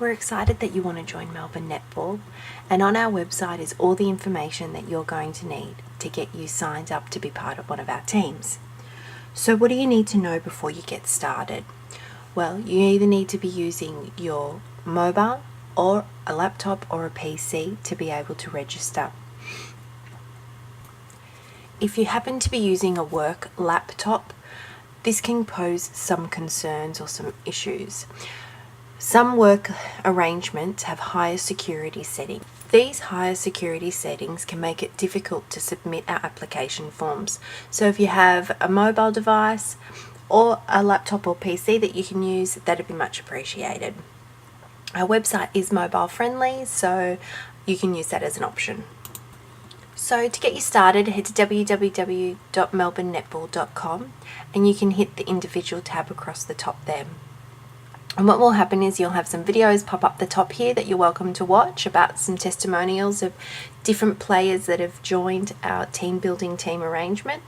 We're excited that you want to join Melbourne Netball, and on our website is all the information that you're going to need to get you signed up to be part of one of our teams. So what do you need to know before you get started? Well, you either need to be using your mobile or a laptop or a PC to be able to register. If you happen to be using a work laptop, this can pose some concerns or some issues. Some work arrangements have higher security settings. These higher security settings can make it difficult to submit our application forms. So if you have a mobile device or a laptop or PC that you can use, that'd be much appreciated. Our website is mobile friendly, so you can use that as an option. So to get you started, head to www.melbournenetball.com and you can hit the individual tab across the top there. And what will happen is you'll have some videos pop up the top here that you're welcome to watch about some testimonials of different players that have joined our team building team arrangement.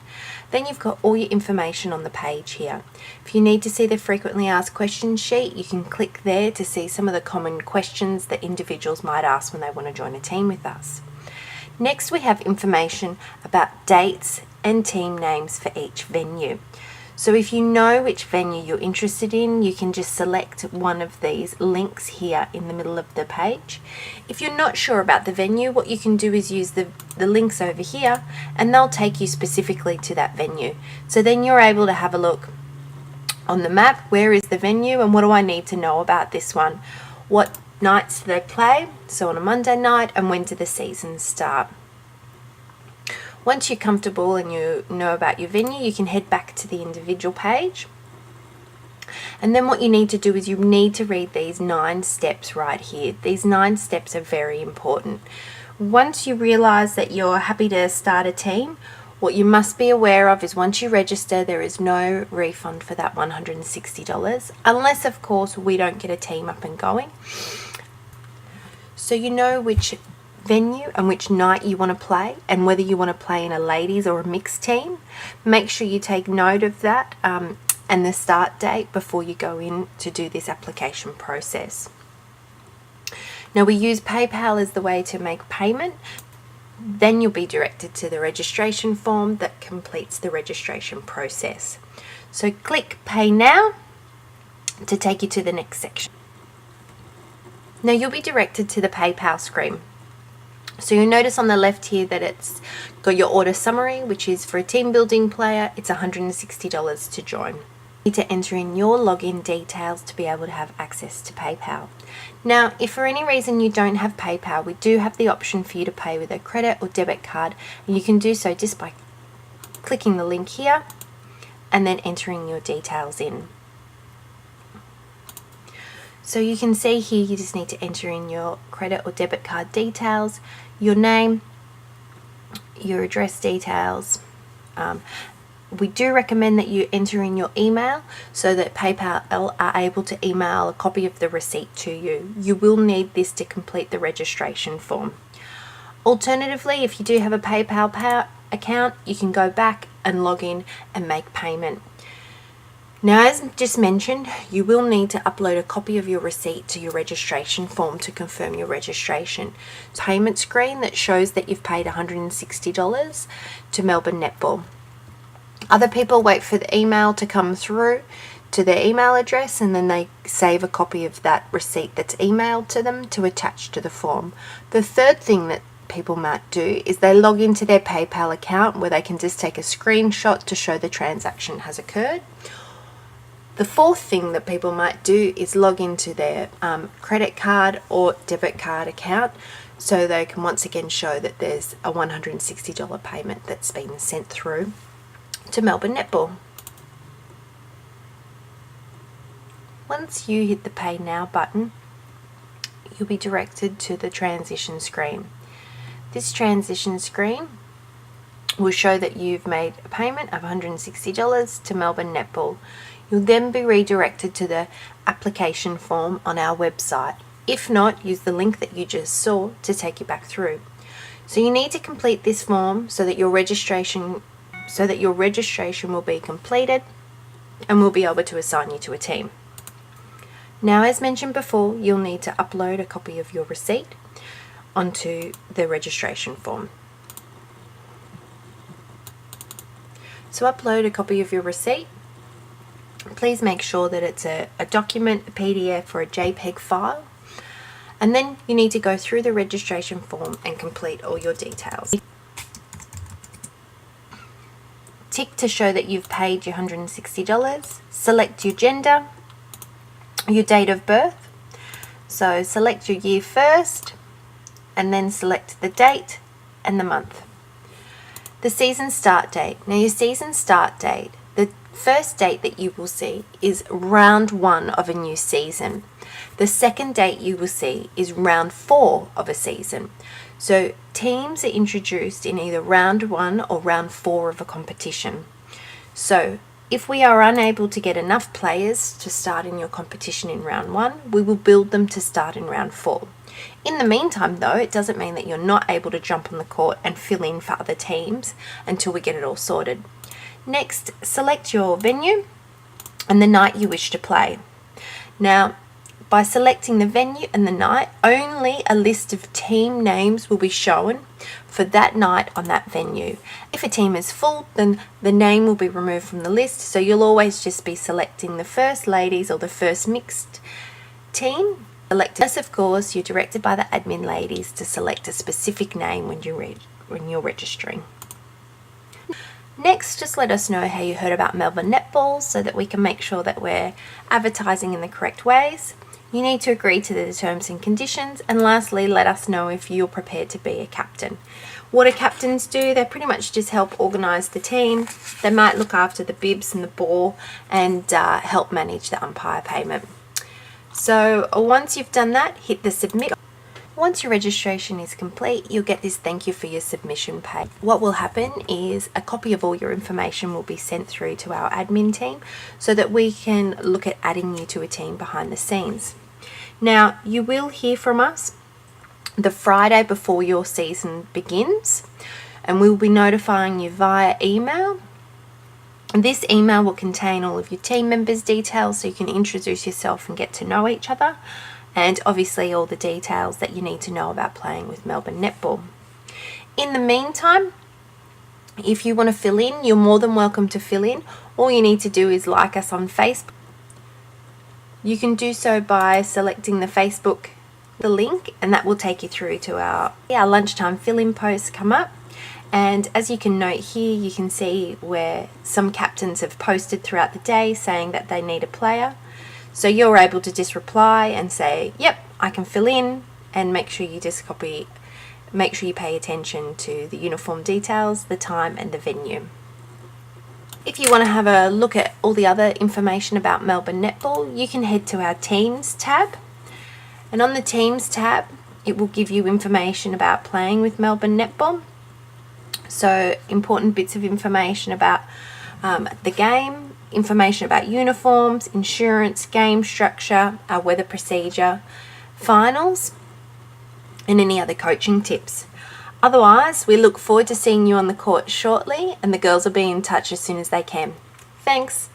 Then you've got all your information on the page here. If you need to see the frequently asked questions sheet, you can click there to see some of the common questions that individuals might ask when they want to join a team with us. Next, we have information about dates and team names for each venue. So if you know which venue you're interested in, you can just select one of these links here in the middle of the page. If you're not sure about the venue, what you can do is use the links over here and they'll take you specifically to that venue. So then you're able to have a look on the map, where is the venue and what do I need to know about this one? What nights do they play, so on a Monday night, and when do the seasons start? Once you're comfortable and you know about your venue, you can head back to the individual page. And then what you need to do is you need to read these 9 steps right here. These 9 steps are very important. Once you realize that you're happy to start a team, what you must be aware of is once you register, there is no refund for that $160, unless of course we don't get a team up and going. So you know which venue and which night you want to play and whether you want to play in a ladies or a mixed team. Make sure you take note of that and the start date before you go in to do this application process. Now we use PayPal as the way to make payment. Then you'll be directed to the registration form that completes the registration process. So click Pay Now to take you to the next section. Now you'll be directed to the PayPal screen. So you'll notice on the left here that it's got your order summary, which is for a team building player, it's $160 to join. You need to enter in your login details to be able to have access to PayPal. Now, if for any reason you don't have PayPal, we do have the option for you to pay with a credit or debit card, and you can do so just by clicking the link here and then entering your details in. So you can see here you just need to enter in your credit or debit card details, your name, your address details. We do recommend that you enter in your email so that PayPal are able to email a copy of the receipt to you. You will need this to complete the registration form. Alternatively, if you do have a PayPal account, you can go back and log in and make payment. Now, as just mentioned, you will need to upload a copy of your receipt to your registration form to confirm your registration. Payment screen that shows that you've paid $160 to Melbourne Netball. Other people wait for the email to come through to their email address and then they save a copy of that receipt that's emailed to them to attach to the form. The third thing that people might do is they log into their PayPal account where they can just take a screenshot to show the transaction has occurred. The fourth thing that people might do is log into their credit card or debit card account so they can once again show that there's a $160 payment that's been sent through to Melbourne Netball. Once you hit the Pay Now button, you'll be directed to the transition screen. This transition screen will show that you've made a payment of $160 to Melbourne Netball. You'll then be redirected to the application form on our website. If not, use the link that you just saw to take you back through. So you need to complete this form so that your registration will be completed and we'll be able to assign you to a team. Now, as mentioned before, you'll need to upload a copy of your receipt onto the registration form. So upload a copy of your receipt. Please make sure that it's a document, a PDF or a JPEG file. And then you need to go through the registration form and complete all your details. Tick to show that you've paid your $160. Select your gender, your date of birth. So select your year first and then select the date and the month. The season start date. Now your season start date, the first date that you will see is round 1 of a new season. The second date you will see is round 4 of a season. So teams are introduced in either round 1 or round 4 of a competition. So if we are unable to get enough players to start in your competition in round 1, we will build them to start in round 4. In the meantime though, it doesn't mean that you're not able to jump on the court and fill in for other teams until we get it all sorted. Next, select your venue and the night you wish to play. Now, by selecting the venue and the night, only a list of team names will be shown for that night on that venue. If a team is full, then the name will be removed from the list, so you'll always just be selecting the first ladies or the first mixed team. Unless, of course, you're directed by the admin ladies to select a specific name when you're registering. Next, just let us know how you heard about Melbourne Netball so that we can make sure that we're advertising in the correct ways. You need to agree to the terms and conditions, and lastly, let us know if you're prepared to be a captain. What do captains do? They pretty much just help organise the team. They might look after the bibs and the ball and help manage the umpire payment. So once you've done that, hit the submit. Once your registration is complete, you'll get this thank you for your submission page. What will happen is a copy of all your information will be sent through to our admin team so that we can look at adding you to a team behind the scenes. Now, you will hear from us the Friday before your season begins, and we will be notifying you via email. This email will contain all of your team members' details so you can introduce yourself and get to know each other, and obviously all the details that you need to know about playing with Melbourne Netball. In the meantime, if you want to fill in, you're more than welcome to fill in. All you need to do is like us on Facebook. You can do so by selecting the Facebook, the link, and that will take you through to our lunchtime fill-in posts come up. And as you can note here, you can see where some captains have posted throughout the day saying that they need a player. So you're able to just reply and say, yep, I can fill in, and make sure you pay attention to the uniform details, the time and the venue. If you want to have a look at all the other information about Melbourne Netball, you can head to our Teams tab. And on the Teams tab, it will give you information about playing with Melbourne Netball. So important bits of information about the game, information about uniforms, insurance, game structure, our weather procedure, finals, and any other coaching tips. Otherwise, we look forward to seeing you on the court shortly, and the girls will be in touch as soon as they can. Thanks.